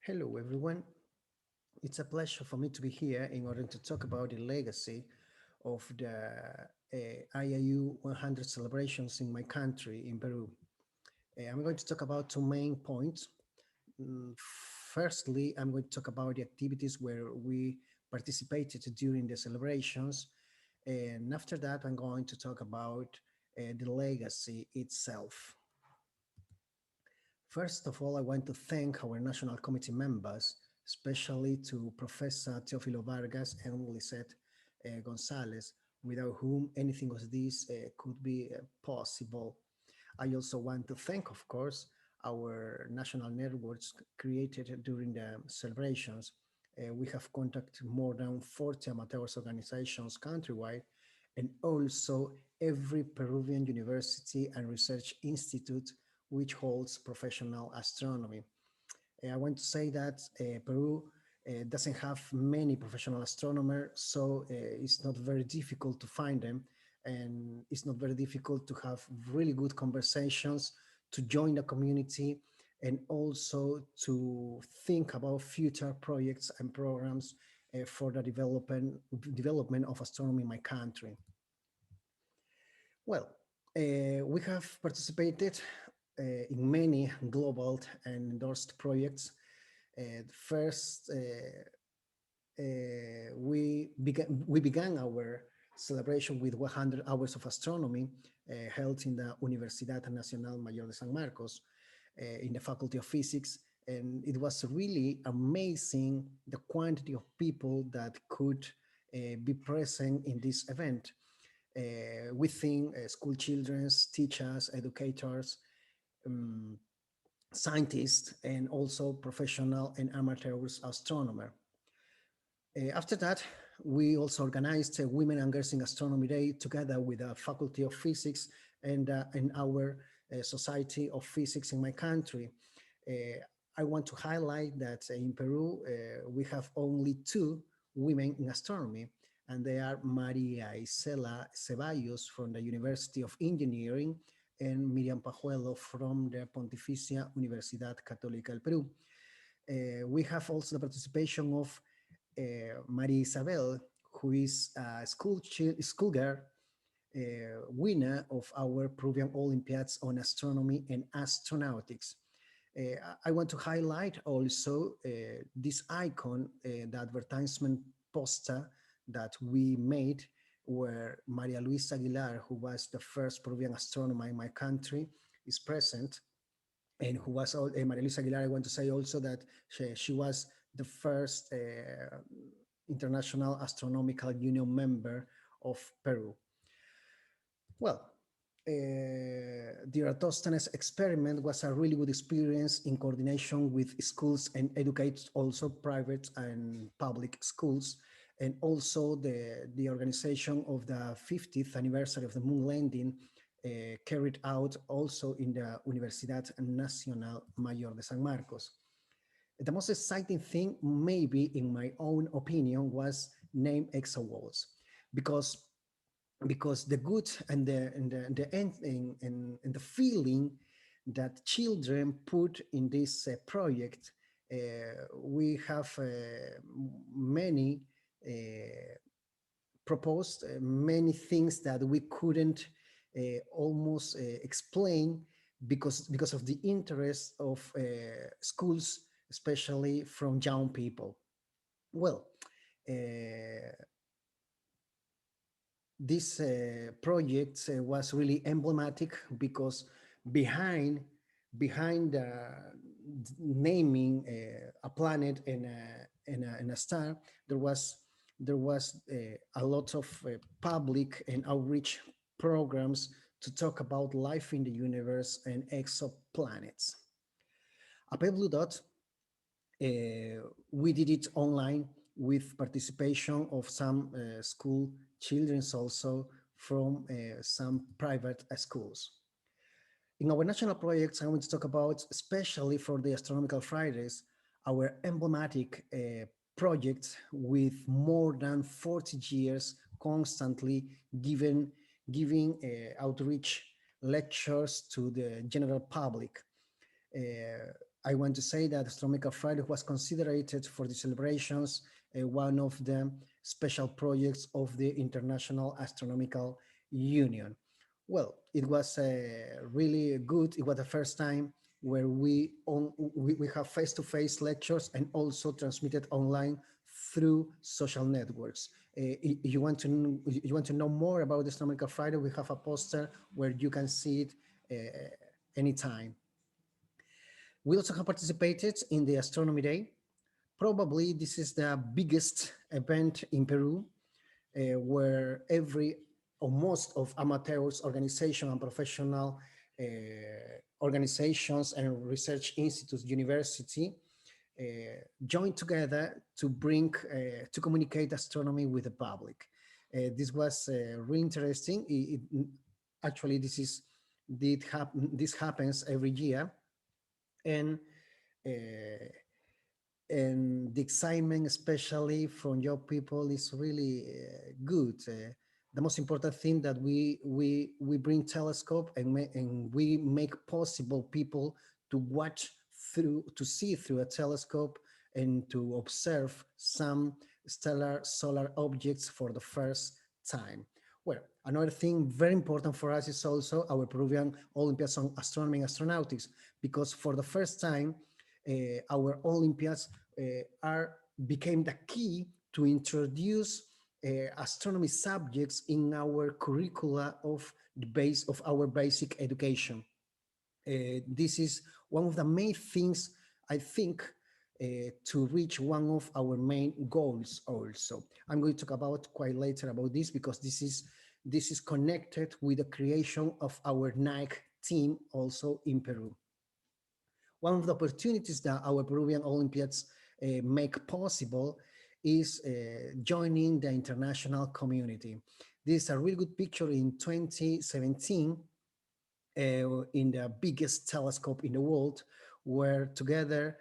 Hello, everyone. It's a pleasure for me to be here in order to talk about the legacy of the IAU 100 celebrations in my country, in Peru. I'm going to talk about two main points. Mm, Firstly, I'm going to talk about the activities where we participated during the celebrations. And after that, I'm going to talk about the legacy itself. First of all, I want to thank our National Committee members, especially to Professor Teofilo Vargas and Lisette Gonzalez, without whom anything of this could be possible. I also want to thank, of course, our national networks created during the celebrations. We have contacted more than 40 amateurs organizations countrywide, and also every Peruvian university and research institute which holds professional astronomy. I want to say that Peru doesn't have many professional astronomers, so it's not very difficult to find them, and it's not very difficult to have really good conversations, to join the community, and also to think about future projects and programs for the development of astronomy in my country. Well, we have participated in many global and endorsed projects. First, we began our celebration with 100 hours of astronomy held in the Universidad Nacional Mayor de San Marcos in the Faculty of Physics. And it was really amazing the quantity of people that could be present in this event. Within school children, teachers, educators, um, scientists, and also professional and amateurs astronomer. After that, we also organized a Women and Girls in Astronomy Day together with the Faculty of Physics and our Society of Physics in my country. Uh, I want to highlight that in Peru, we have only two women in astronomy, and they are Maria Isela Ceballos from the University of Engineering and Miriam Pajuelo from the Pontificia Universidad Católica del Perú. We have also the participation of Maria Isabel, who is a schoolgirl winner of our Peruvian Olympiads on astronomy and astronautics. I want to highlight also this icon, the advertisement poster that we made, where Maria Luisa Aguilar, who was the first Peruvian astronomer in my country, is present, and who was Maria Luisa Aguilar. I want to say also that she was the first International Astronomical Union member of Peru. Well, the Eratosthenes experiment was a really good experience in coordination with schools and educators, also private and public schools, and also the organization of the 50th anniversary of the moon landing carried out also in the Universidad Nacional Mayor de San Marcos. The most exciting thing, maybe in my own opinion, was name X awards, because the good and the end and the feeling that children put in this project, we have many proposed many things that we couldn't almost explain because of the interest of schools, especially from young people. Well, this project was really emblematic because behind naming a planet and a star, there was a lot of public and outreach programs to talk about life in the universe and exoplanets. Apple Blue Dot, we did it online with participation of some school children, also from some private schools. In our national projects, I want to talk about, especially for the Astronomical Fridays, our emblematic projects with more than 40 years constantly giving outreach lectures to the general public. I want to say that Astronomical Friday was considered for the celebrations one of the special projects of the International Astronomical Union. Well, it was really good. It was the first time where we have face-to-face lectures and also transmitted online through social networks. You want to know more about the Astronomical Friday, we have a poster where you can see it anytime. We also have participated in the Astronomy Day. Probably this is the biggest event in Peru, where every or most of amateurs, organization and professional organizations and research institutes, university, uh, join together to bring, to communicate astronomy with the public. This was really interesting. Actually, this happens every year, and uh, and the excitement, especially from young people, is really good. The most important thing that we bring telescope and we make possible people to watch through, to see through a telescope and to observe some stellar solar objects for the first time. Well, another thing very important for us is also our Peruvian Olympiads on Astronomy and Astronautics, because for the first time, our Olympiads are became the key to introduce astronomy subjects in our curricula of the base of our basic education. This is one of the main things, I think, to reach one of our main goals also. I'm going to talk about quite later about this, because this is connected with the creation of our Nike team also in Peru. One of the opportunities that our Peruvian Olympiads make possible is joining the international community. This is a really good picture in 2017 in the biggest telescope in the world, where together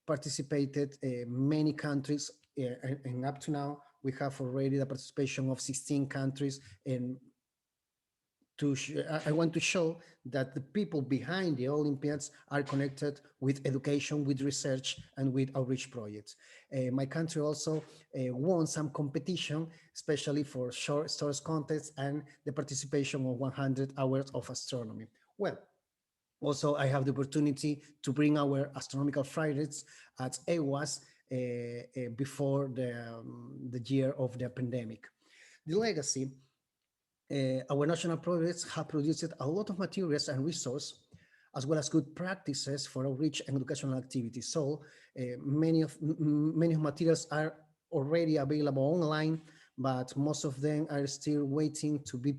participated many countries, and up to now we have already the participation of 16 countries. And I want to show that the people behind the Olympiads are connected with education, with research, and with outreach projects. My country also won some competition, especially for short stories contests and the participation of 100 hours of astronomy. Well, also, I have the opportunity to bring our astronomical Fridays at EWAS before the year of the pandemic. The legacy, our national projects have produced a lot of materials and resources, as well as good practices for outreach and educational activities. So many of materials are already available online, but most of them are still waiting to be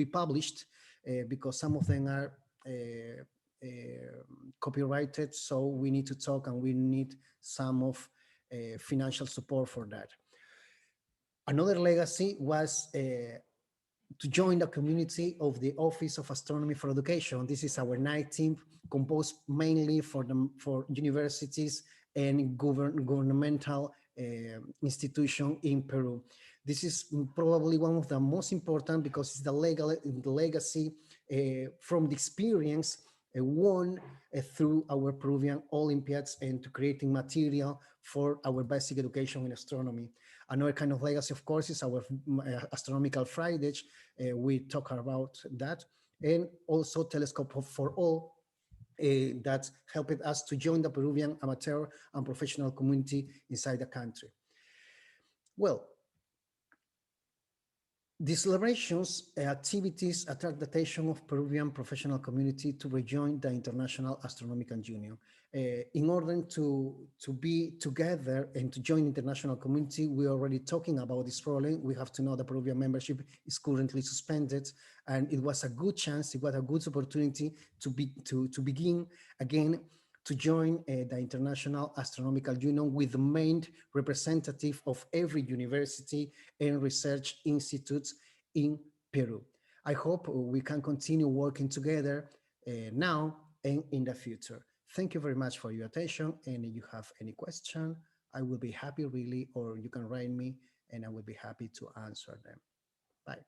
published, because some of them are copyrighted. So we need to talk, and we need some of financial support for that. Another legacy was to join the community of the Office of Astronomy for Education. This is our night team, composed mainly for universities and governmental institution in Peru. This is probably one of the most important, because it's the legacy from the experience won through our Peruvian Olympiads and to creating material for our basic education in astronomy. Another kind of legacy, of course, is our astronomical Fridays. We talk about that, and also Telescope for All, that helped us to join the Peruvian amateur and professional community inside the country. Well, the celebrations activities attract the attention of Peruvian professional community to rejoin the International Astronomical Union. In order to be together and to join international community, we're already talking about this problem. We have to know the Peruvian membership is currently suspended, and it was a good chance, it was a good opportunity to begin again to join the International Astronomical Union with the main representative of every university and research institutes in Peru. I hope we can continue working together now and in the future. Thank you very much for your attention. And if you have any question, I will be happy really, or you can write me and I will be happy to answer them. Bye.